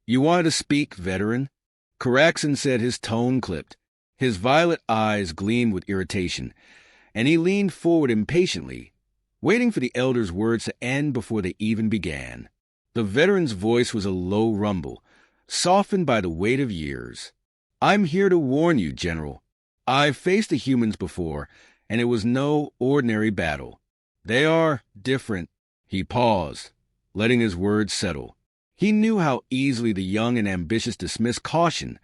You wanted to speak, veteran? Caraxon said, his tone clipped. His violet eyes gleamed with irritation, and he leaned forward impatiently, waiting for the elder's words to end before they even began. The veteran's voice was a low rumble, softened by the weight of years. I'm here to warn you, General. I've faced the humans before, and it was no ordinary battle. They are different. He paused, letting his words settle. He knew how easily the young and ambitious dismiss caution,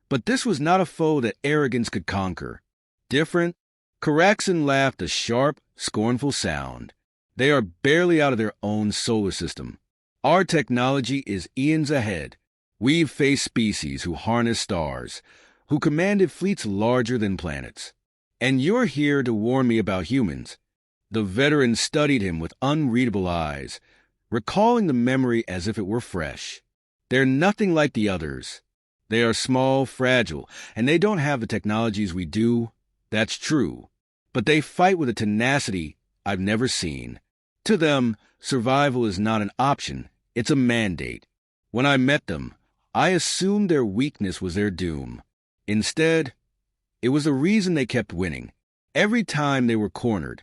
but this was not a foe that arrogance could conquer. Different? Caraxon laughed a sharp, scornful sound. They are barely out of their own solar system. Our technology is eons ahead. We've faced species who harness stars, who commanded fleets larger than planets. And you're here to warn me about humans. The veteran studied him with unreadable eyes, recalling the memory as if it were fresh. They're nothing like the others. They are small, fragile, and they don't have the technologies we do. That's true. But they fight with a tenacity I've never seen. To them, survival is not an option, it's a mandate. When I met them, I assumed their weakness was their doom. Instead, it was the reason they kept winning. Every time they were cornered,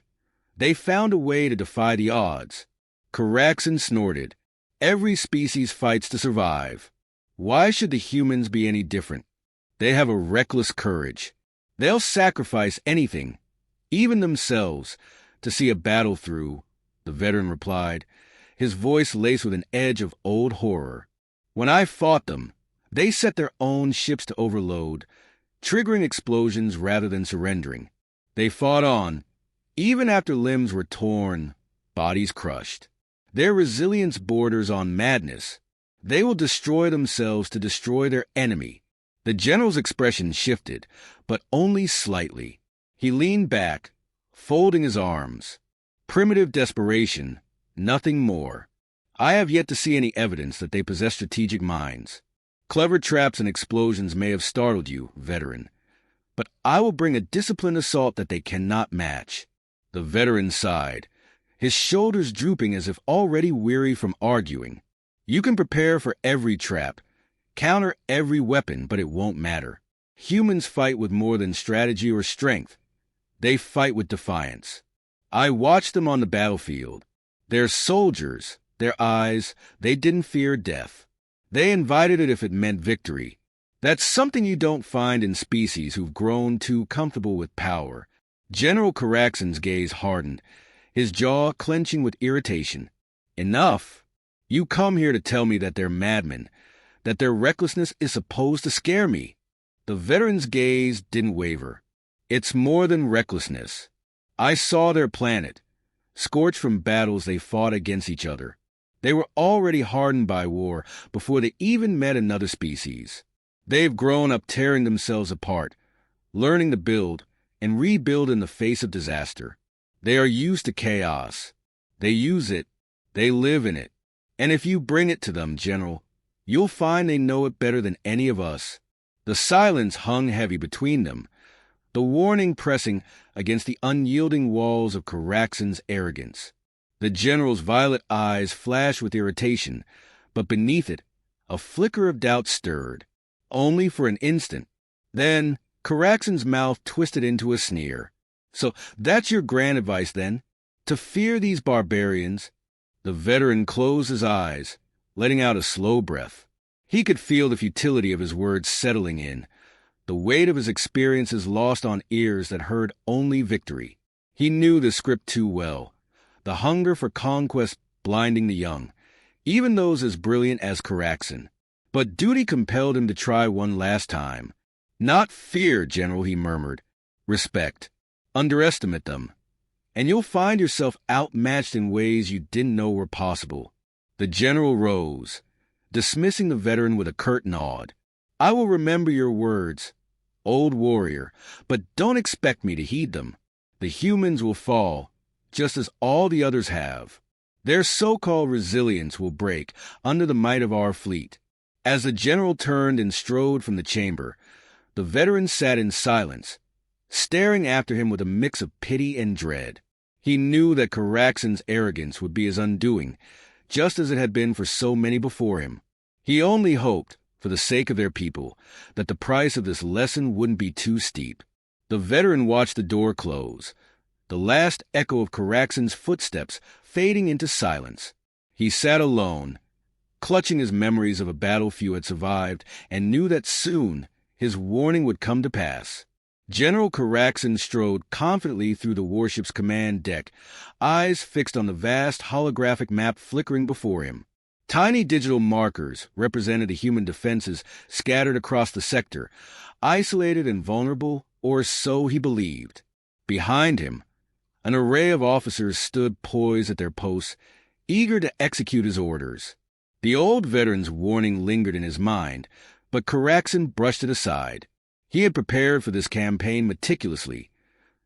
they found a way to defy the odds. Caraxon snorted. Every species fights to survive. Why should the humans be any different? They have a reckless courage. They'll sacrifice anything, even themselves, to see a battle through, the veteran replied, his voice laced with an edge of old horror. When I fought them, they set their own ships to overload, triggering explosions rather than surrendering. They fought on, even after limbs were torn, bodies crushed. Their resilience borders on madness. They will destroy themselves to destroy their enemy. The general's expression shifted, but only slightly. He leaned back, folding his arms. Primitive desperation, nothing more. I have yet to see any evidence that they possess strategic minds. Clever traps and explosions may have startled you, veteran, but I will bring a disciplined assault that they cannot match. The veteran sighed, his shoulders drooping as if already weary from arguing. You can prepare for every trap, counter every weapon, but it won't matter. Humans fight with more than strategy or strength. They fight with defiance. I watched them on the battlefield. They're soldiers. Their eyes, they didn't fear death. They invited it if it meant victory. That's something you don't find in species who've grown too comfortable with power. General Caraxon's gaze hardened, his jaw clenching with irritation. Enough. You come here to tell me that they're madmen, that their recklessness is supposed to scare me. The veteran's gaze didn't waver. It's more than recklessness. I saw their planet, scorched from battles they fought against each other. They were already hardened by war before they even met another species. They've grown up tearing themselves apart, learning to build and rebuild in the face of disaster. They are used to chaos. They use it. They live in it. And if you bring it to them, General, you'll find they know it better than any of us. The silence hung heavy between them, the warning pressing against the unyielding walls of Caraxon's arrogance. The general's violet eyes flashed with irritation, but beneath it, a flicker of doubt stirred, only for an instant. Then, Caraxon's mouth twisted into a sneer. So that's your grand advice, then? To fear these barbarians? The veteran closed his eyes, letting out a slow breath. He could feel the futility of his words settling in, the weight of his experiences lost on ears that heard only victory. He knew the script too well, the hunger for conquest blinding the young, even those as brilliant as Caraxon. But duty compelled him to try one last time. Not fear, General, he murmured. Respect. Underestimate them, and you'll find yourself outmatched in ways you didn't know were possible. The general rose, dismissing the veteran with a curt nod. I will remember your words, old warrior, but don't expect me to heed them. The humans will fall, just as all the others have. Their so-called resilience will break under the might of our fleet. As the general turned and strode from the chamber, the veteran sat in silence, staring after him with a mix of pity and dread. He knew that Caraxon's arrogance would be his undoing, just as it had been for so many before him. He only hoped, for the sake of their people, that the price of this lesson wouldn't be too steep. The veteran watched the door close, the last echo of Caraxon's footsteps fading into silence. He sat alone, clutching his memories of a battle few had survived, and knew that soon his warning would come to pass. General Caraxon strode confidently through the warship's command deck, eyes fixed on the vast holographic map flickering before him. Tiny digital markers represented the human defenses scattered across the sector, isolated and vulnerable, or so he believed. Behind him, an array of officers stood poised at their posts, eager to execute his orders. The old veteran's warning lingered in his mind, but Caraxon brushed it aside. He had prepared for this campaign meticulously.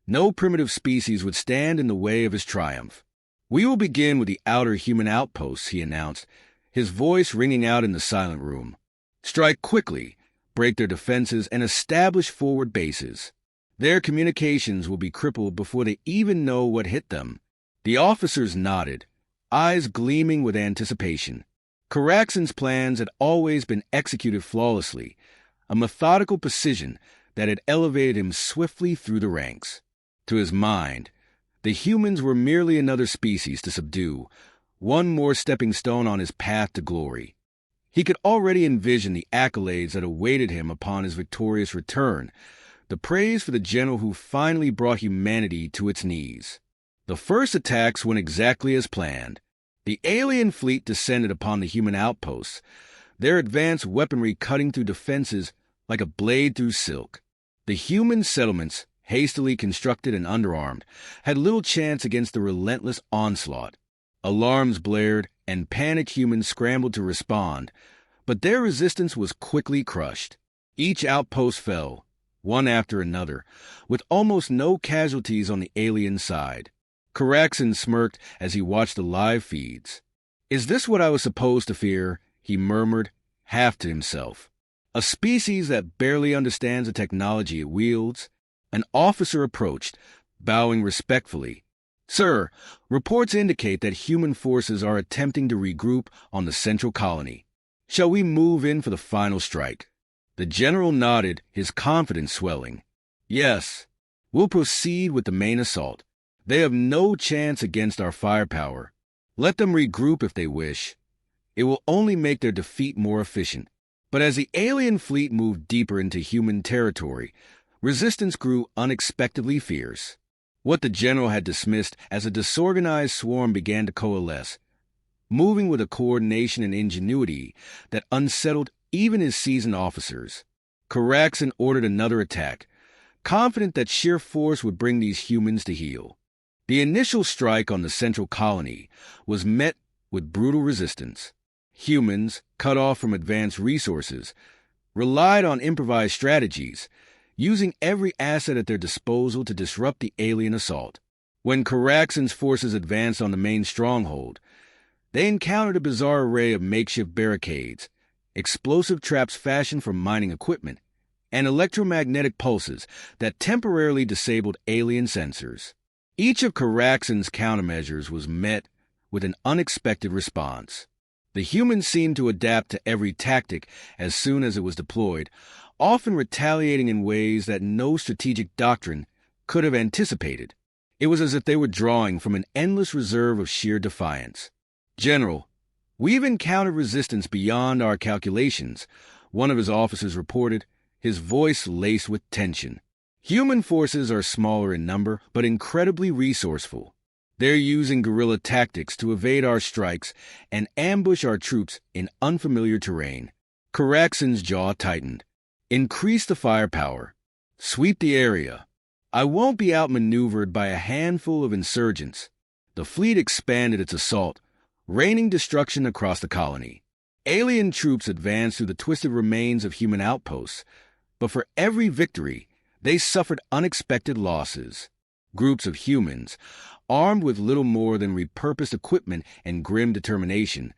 No primitive species would stand in the way of his triumph. "We will begin with the outer human outposts," he announced, his voice ringing out in the silent room. "Strike quickly, break their defenses, and establish forward bases. Their communications will be crippled before they even know what hit them." The officers nodded, eyes gleaming with anticipation. Caraxon's plans had always been executed flawlessly, a methodical precision that had elevated him swiftly through the ranks. To his mind, the humans were merely another species to subdue, one more stepping stone on his path to glory. He could already envision the accolades that awaited him upon his victorious return, the praise for the general who finally brought humanity to its knees. The first attacks went exactly as planned. The alien fleet descended upon the human outposts, their advanced weaponry cutting through defenses like a blade through silk. The human settlements, hastily constructed and underarmed, had little chance against the relentless onslaught. Alarms blared, and panicked humans scrambled to respond, but their resistance was quickly crushed. Each outpost fell, one after another, with almost no casualties on the alien side. Caraxon smirked as he watched the live feeds. "Is this what I was supposed to fear?" he murmured, half to himself. "A species that barely understands the technology it wields?" An officer approached, bowing respectfully. "Sir, reports indicate that human forces are attempting to regroup on the central colony. Shall we move in for the final strike?" The general nodded, his confidence swelling. "Yes, we'll proceed with the main assault. They have no chance against our firepower. Let them regroup if they wish. It will only make their defeat more efficient." But as the alien fleet moved deeper into human territory, resistance grew unexpectedly fierce. What the general had dismissed as a disorganized swarm began to coalesce, moving with a coordination and ingenuity that unsettled even his seasoned officers. Caraxon ordered another attack, confident that sheer force would bring these humans to heel. The initial strike on the central colony was met with brutal resistance. Humans, cut off from advanced resources, relied on improvised strategies, using every asset at their disposal to disrupt the alien assault. When Caraxon's forces advanced on the main stronghold, they encountered a bizarre array of makeshift barricades, explosive traps fashioned from mining equipment, and electromagnetic pulses that temporarily disabled alien sensors. Each of Caraxon's countermeasures was met with an unexpected response. The humans seemed to adapt to every tactic as soon as it was deployed, often retaliating in ways that no strategic doctrine could have anticipated. It was as if they were drawing from an endless reserve of sheer defiance. "General, we've encountered resistance beyond our calculations," one of his officers reported, his voice laced with tension. "Human forces are smaller in number, but incredibly resourceful. They're using guerrilla tactics to evade our strikes and ambush our troops in unfamiliar terrain." Caraxon's jaw tightened. "Increase the firepower. Sweep the area. I won't be outmaneuvered by a handful of insurgents." The fleet expanded its assault, raining destruction across the colony. Alien troops advanced through the twisted remains of human outposts, but for every victory, they suffered unexpected losses. Groups of humans, armed with little more than repurposed equipment and grim determination,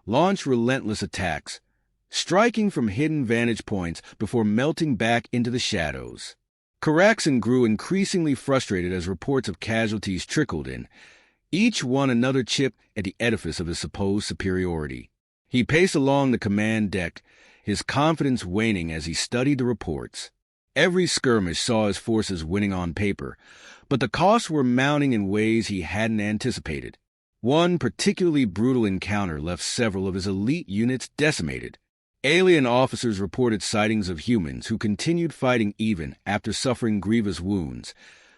launched relentless attacks, striking from hidden vantage points before melting back into the shadows. Caraxon grew increasingly frustrated as reports of casualties trickled in, each one another chip at the edifice of his supposed superiority. He paced along the command deck, his confidence waning as he studied the reports. Every skirmish saw his forces winning on paper, but the costs were mounting in ways he hadn't anticipated. One particularly brutal encounter left several of his elite units decimated. Alien officers reported sightings of humans who continued fighting even after suffering grievous wounds,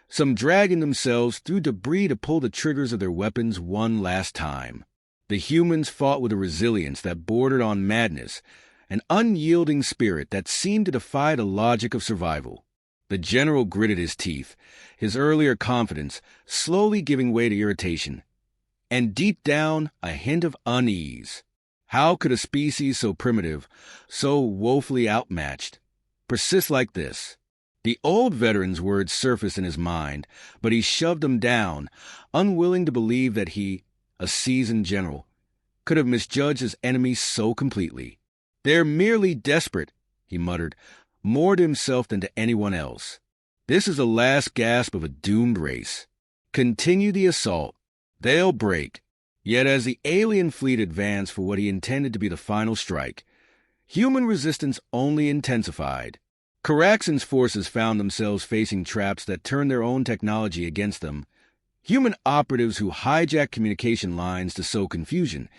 some dragging themselves through debris to pull the triggers of their weapons one last time. The humans fought with a resilience that bordered on madness, an unyielding spirit that seemed to defy the logic of survival. The general gritted his teeth, his earlier confidence slowly giving way to irritation, and deep down a hint of unease. How could a species so primitive, so woefully outmatched, persist like this? The old veteran's words surfaced in his mind, but he shoved them down, unwilling to believe that he, a seasoned general, could have misjudged his enemies so completely. "They're merely desperate," he muttered, more to himself than to anyone else. "This is the last gasp of a doomed race. Continue the assault. They'll break." Yet as the alien fleet advanced for what he intended to be the final strike, human resistance only intensified. Caraxon's forces found themselves facing traps that turned their own technology against them, human operatives who hijacked communication lines to sow confusion,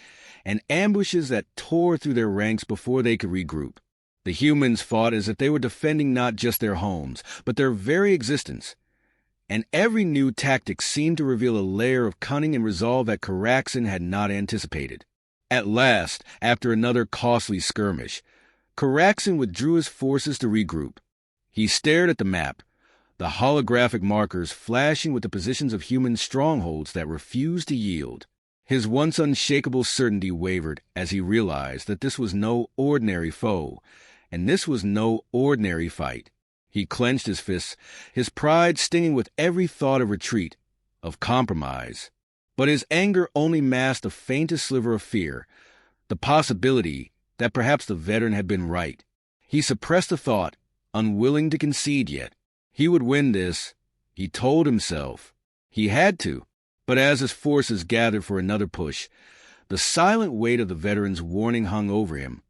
and ambushes that tore through their ranks before they could regroup. The humans fought as if they were defending not just their homes, but their very existence. And every new tactic seemed to reveal a layer of cunning and resolve that Caraxon had not anticipated. At last, after another costly skirmish, Caraxon withdrew his forces to regroup. He stared at the map, the holographic markers flashing with the positions of human strongholds that refused to yield. His once unshakable certainty wavered as he realized that this was no ordinary foe, and this was no ordinary fight. He clenched his fists, his pride stinging with every thought of retreat, of compromise. But his anger only masked the faintest sliver of fear, the possibility that perhaps the veteran had been right. He suppressed the thought, unwilling to concede yet. He would win this, he told himself. He had to. But as his forces gathered for another push, the silent weight of the veteran's warning hung over him,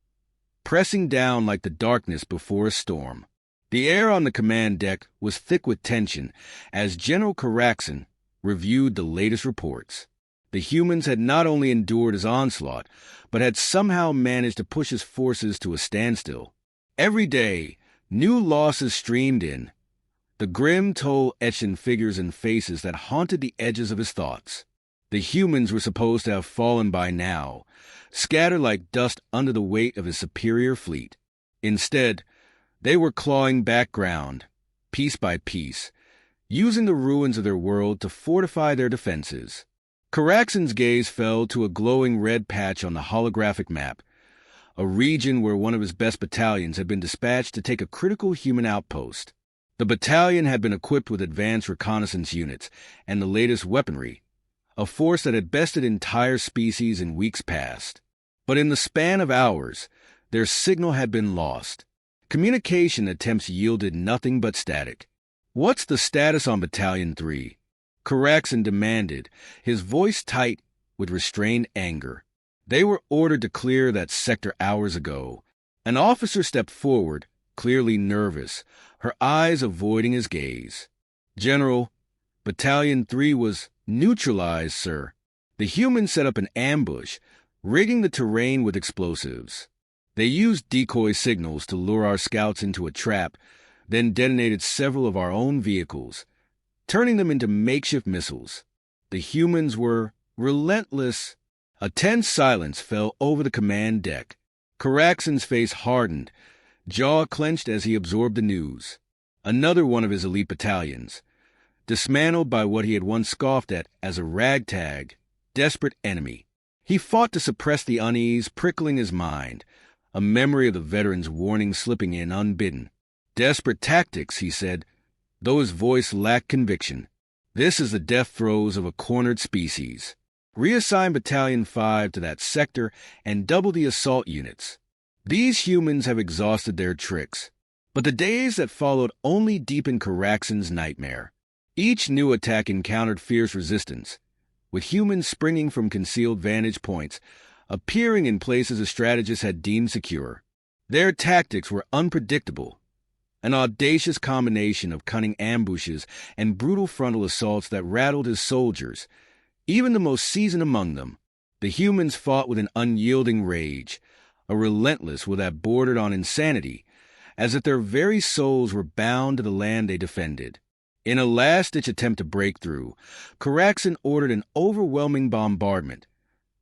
pressing down like the darkness before a storm. The air on the command deck was thick with tension as General Caraxon reviewed the latest reports. The humans had not only endured his onslaught, but had somehow managed to push his forces to a standstill. Every day, new losses streamed in, the grim toll etched in figures and faces that haunted the edges of his thoughts. The humans were supposed to have fallen by now, scattered like dust under the weight of his superior fleet. Instead, they were clawing back ground, piece by piece, using the ruins of their world to fortify their defenses. Caraxon's gaze fell to a glowing red patch on the holographic map, a region where one of his best battalions had been dispatched to take a critical human outpost. The battalion had been equipped with advanced reconnaissance units and the latest weaponry, a force that had bested entire species in weeks past. But in the span of hours, their signal had been lost. Communication attempts yielded nothing but static. "What's the status on Battalion 3? Caraxon demanded, his voice tight with restrained anger. They were ordered to clear that sector hours ago. An officer stepped forward, clearly nervous, her eyes avoiding his gaze. "General, Battalion 3 was neutralized, sir. The humans set up an ambush, rigging the terrain with explosives. They used decoy signals to lure our scouts into a trap, then detonated several of our own vehicles, turning them into makeshift missiles. The humans were relentless." A tense silence fell over the command deck. Caraxon's face hardened, jaw clenched as he absorbed the news. Another one of his elite battalions, dismantled by what he had once scoffed at as a ragtag, desperate enemy. He fought to suppress the unease prickling his mind, a memory of the veteran's warning slipping in unbidden. "Desperate tactics," he said, though his voice lacked conviction. "This is the death throes of a cornered species. Reassign Battalion 5 to that sector and double the assault units. These humans have exhausted their tricks." But the days that followed only deepened Caraxon's nightmare. Each new attack encountered fierce resistance, with humans springing from concealed vantage points, appearing in places the strategists had deemed secure. Their tactics were unpredictable, an audacious combination of cunning ambushes and brutal frontal assaults that rattled his soldiers. Even the most seasoned among them, the humans fought with an unyielding rage, a relentless will that bordered on insanity, as if their very souls were bound to the land they defended. In a last-ditch attempt to break through, Caraxen ordered an overwhelming bombardment,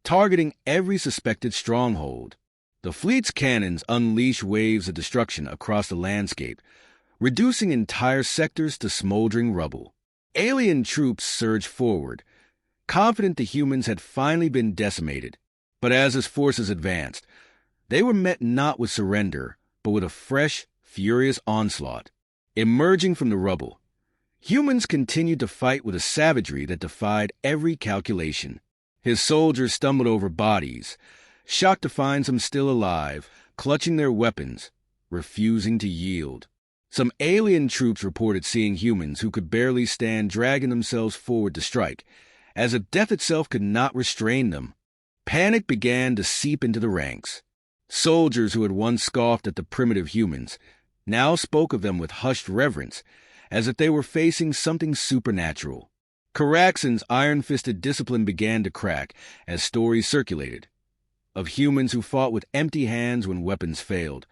targeting every suspected stronghold. The fleet's cannons unleashed waves of destruction across the landscape, reducing entire sectors to smoldering rubble. Alien troops surged forward, confident the humans had finally been decimated. But as his forces advanced, they were met not with surrender, but with a fresh, furious onslaught. Emerging from the rubble, humans continued to fight with a savagery that defied every calculation. His soldiers stumbled over bodies, shocked to find some still alive, clutching their weapons, refusing to yield. Some alien troops reported seeing humans who could barely stand dragging themselves forward to strike, as if death itself could not restrain them. Panic began to seep into the ranks. Soldiers who had once scoffed at the primitive humans now spoke of them with hushed reverence, as if they were facing something supernatural. Caraxen's iron-fisted discipline began to crack as stories circulated, of humans who fought with empty hands when weapons failed,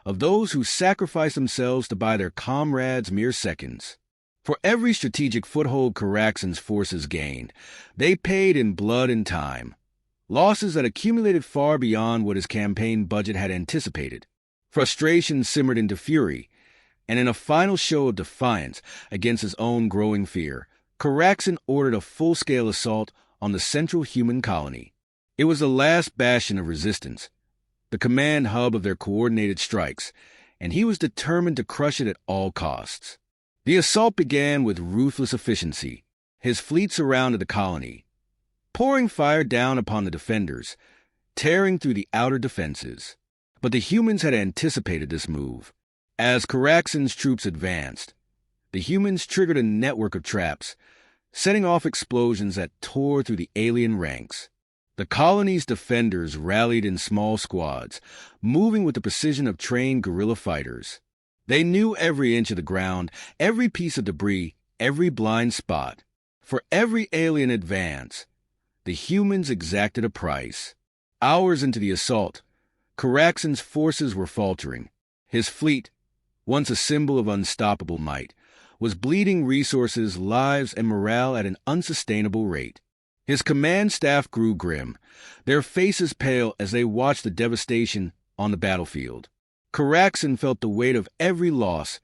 of those who sacrificed themselves to buy their comrades mere seconds. For every strategic foothold Caraxen's forces gained, they paid in blood and time, losses that accumulated far beyond what his campaign budget had anticipated. Frustration simmered into fury, and in a final show of defiance against his own growing fear, Caraxen ordered a full-scale assault on the central human colony. It was the last bastion of resistance, the command hub of their coordinated strikes, and he was determined to crush it at all costs. The assault began with ruthless efficiency. His fleet surrounded the colony, pouring fire down upon the defenders, tearing through the outer defenses. But the humans had anticipated this move. As Caraxen's troops advanced, the humans triggered a network of traps, setting off explosions that tore through the alien ranks. The colony's defenders rallied in small squads, moving with the precision of trained guerrilla fighters. They knew every inch of the ground, every piece of debris, every blind spot. For every alien advance, the humans exacted a price. Hours into the assault, Caraxen's forces were faltering. His fleet, once a symbol of unstoppable might, was bleeding resources, lives, and morale at an unsustainable rate. His command staff grew grim, their faces pale as they watched the devastation on the battlefield. Caraxen felt the weight of every loss,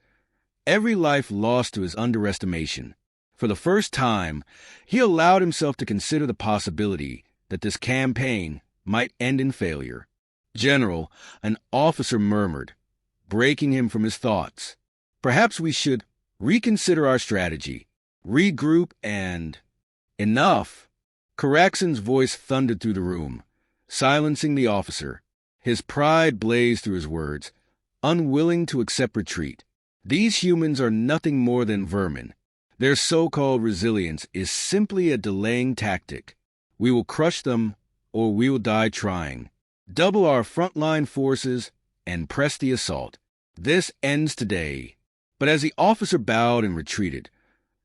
every life lost to his underestimation. For the first time, he allowed himself to consider the possibility that this campaign might end in failure. "General," an officer murmured, breaking him from his thoughts. "Perhaps we should reconsider our strategy, regroup, and—" "Enough!" Caraxen's voice thundered through the room, silencing the officer. His pride blazed through his words, unwilling to accept retreat. These humans are nothing more than vermin. Their so-called resilience is simply a delaying tactic. We will crush them, or we will die trying. Double our frontline forces and press the assault. This ends today. But as the officer bowed and retreated,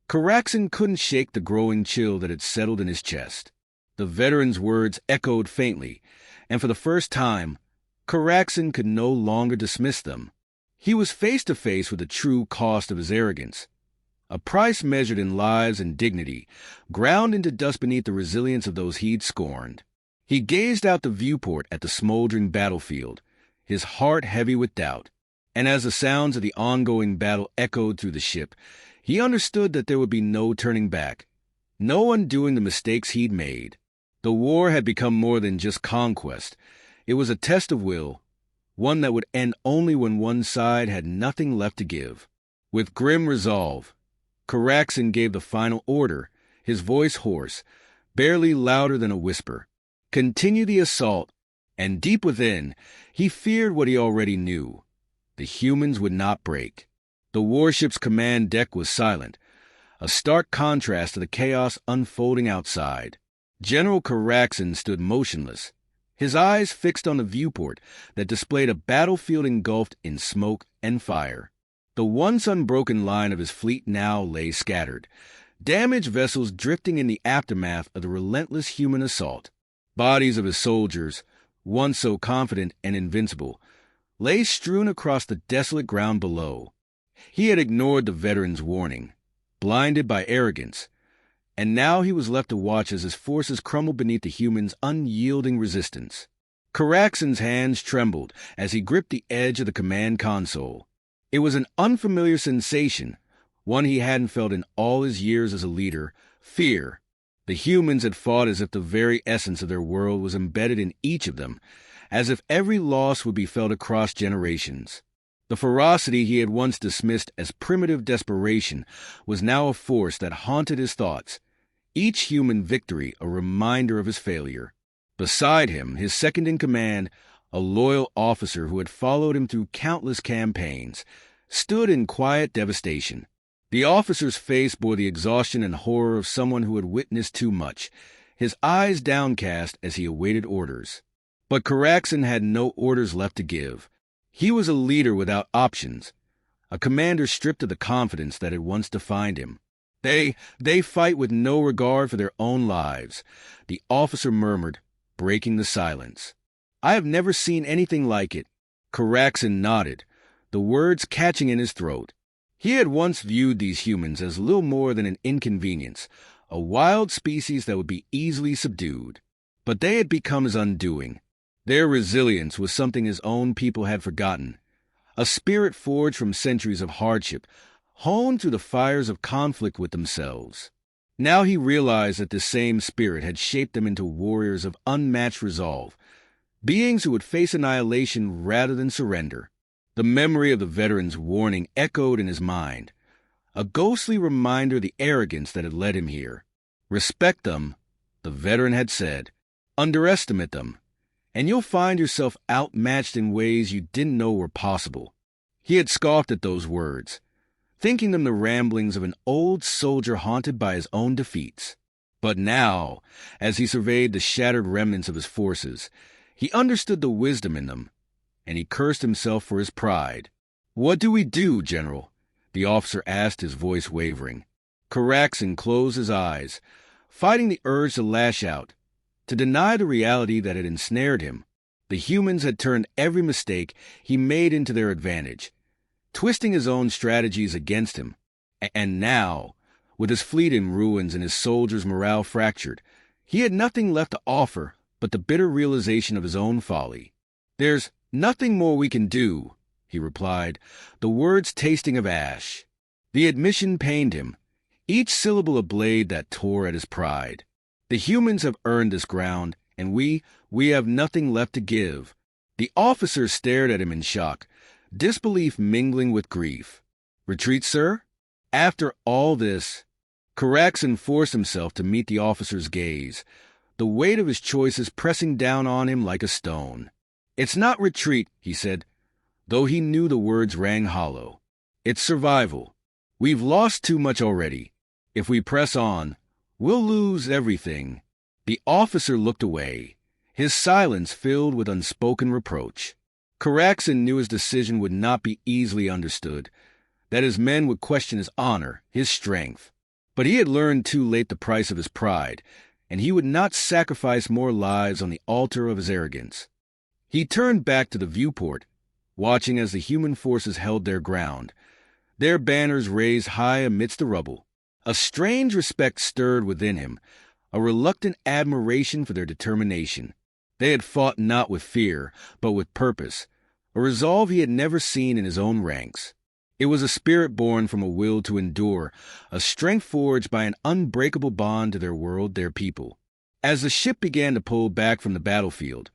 Caraxen couldn't shake the growing chill that had settled in his chest. The veteran's words echoed faintly, and for the first time, Caraxen could no longer dismiss them. He was face to face with the true cost of his arrogance, a price measured in lives and dignity, ground into dust beneath the resilience of those he'd scorned. He gazed out the viewport at the smoldering battlefield, his heart heavy with doubt, and as the sounds of the ongoing battle echoed through the ship, he understood that there would be no turning back, no undoing the mistakes he'd made. The war had become more than just conquest. It was a test of will, one that would end only when one side had nothing left to give. With grim resolve, Caraxen gave the final order, his voice hoarse, barely louder than a whisper. Continue the assault, and deep within, he feared what he already knew. The humans would not break. The warship's command deck was silent, a stark contrast to the chaos unfolding outside. General Caraxen stood motionless, his eyes fixed on the viewport that displayed a battlefield engulfed in smoke and fire. The once unbroken line of his fleet now lay scattered, damaged vessels drifting in the aftermath of the relentless human assault. Bodies of his soldiers, once so confident and invincible, lay strewn across the desolate ground below. He had ignored the veteran's warning, blinded by arrogance, and now he was left to watch as his forces crumbled beneath the humans' unyielding resistance. Caraxon's hands trembled as he gripped the edge of the command console. It was an unfamiliar sensation, one he hadn't felt in all his years as a leader: fear. The humans had fought as if the very essence of their world was embedded in each of them, as if every loss would be felt across generations. The ferocity he had once dismissed as primitive desperation was now a force that haunted his thoughts, each human victory a reminder of his failure. Beside him, his second-in-command, a loyal officer who had followed him through countless campaigns, stood in quiet devastation. The officer's face bore the exhaustion and horror of someone who had witnessed too much, his eyes downcast as he awaited orders. But Caraxon had no orders left to give. He was a leader without options, a commander stripped of the confidence that had once defined him. They fight with no regard for their own lives, the officer murmured, breaking the silence. I have never seen anything like it. Caraxon nodded, the words catching in his throat. He had once viewed these humans as little more than an inconvenience, a wild species that would be easily subdued. But they had become his undoing. Their resilience was something his own people had forgotten, a spirit forged from centuries of hardship, honed through the fires of conflict with themselves. Now he realized that this same spirit had shaped them into warriors of unmatched resolve, beings who would face annihilation rather than surrender. The memory of the veteran's warning echoed in his mind, a ghostly reminder of the arrogance that had led him here. Respect them, the veteran had said. Underestimate them, and you'll find yourself outmatched in ways you didn't know were possible. He had scoffed at those words, thinking them the ramblings of an old soldier haunted by his own defeats. But now, as he surveyed the shattered remnants of his forces, he understood the wisdom in them, and he cursed himself for his pride. "What do we do, General?" the officer asked, his voice wavering. Caraxon closed his eyes, fighting the urge to lash out, to deny the reality that had ensnared him. The humans had turned every mistake he made into their advantage, twisting his own strategies against him. And now, with his fleet in ruins and his soldiers' morale fractured, he had nothing left to offer but the bitter realization of his own folly. "There's nothing more we can do," he replied, the words tasting of ash. The admission pained him, each syllable a blade that tore at his pride. The humans have earned this ground, and we have nothing left to give. The officer stared at him in shock, disbelief mingling with grief. "Retreat, sir?" After all this, Caraxon forced himself to meet the officer's gaze, the weight of his choices pressing down on him like a stone. "It's not retreat," he said, though he knew the words rang hollow. "It's survival. We've lost too much already. If we press on, we'll lose everything." The officer looked away, his silence filled with unspoken reproach. Caraxon knew his decision would not be easily understood, that his men would question his honor, his strength. But he had learned too late the price of his pride, and he would not sacrifice more lives on the altar of his arrogance. He turned back to the viewport, watching as the human forces held their ground, their banners raised high amidst the rubble. A strange respect stirred within him, a reluctant admiration for their determination. They had fought not with fear, but with purpose, a resolve he had never seen in his own ranks. It was a spirit born from a will to endure, a strength forged by an unbreakable bond to their world, their people. As the ship began to pull back from the battlefield,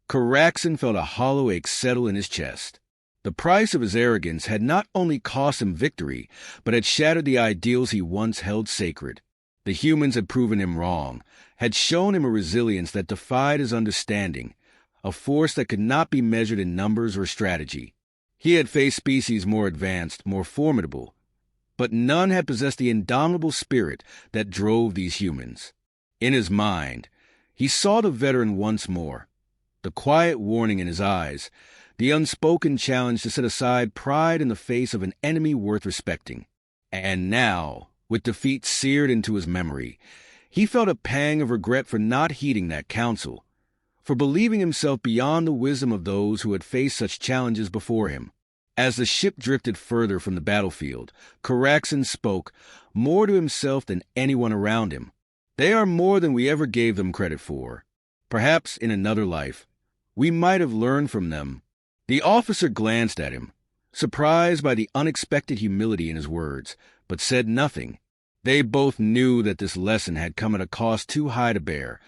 Caraxon felt a hollow ache settle in his chest. The price of his arrogance had not only cost him victory, but had shattered the ideals he once held sacred. The humans had proven him wrong, had shown him a resilience that defied his understanding, a force that could not be measured in numbers or strategy. He had faced species more advanced, more formidable, but none had possessed the indomitable spirit that drove these humans. In his mind, he saw the veteran once more, the quiet warning in his eyes, the unspoken challenge to set aside pride in the face of an enemy worth respecting. And now, with defeat seared into his memory, he felt a pang of regret for not heeding that counsel, for believing himself beyond the wisdom of those who had faced such challenges before him. As the ship drifted further from the battlefield, Caraxen spoke, more to himself than anyone around him. They are more than we ever gave them credit for. Perhaps in another life, we might have learned from them. The officer glanced at him, surprised by the unexpected humility in his words, but said nothing. They both knew that this lesson had come at a cost too high to bear,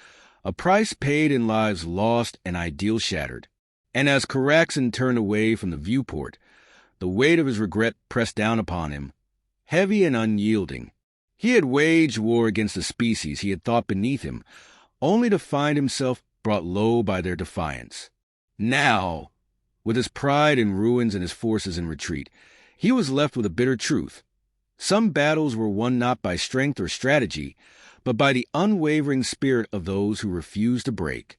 a price paid in lives lost and ideals shattered. And as Caraxen turned away from the viewport, the weight of his regret pressed down upon him, heavy and unyielding. He had waged war against the species he had thought beneath him, only to find himself brought low by their defiance. Now, with his pride in ruins and his forces in retreat, he was left with a bitter truth. Some battles were won not by strength or strategy, but by the unwavering spirit of those who refused to break.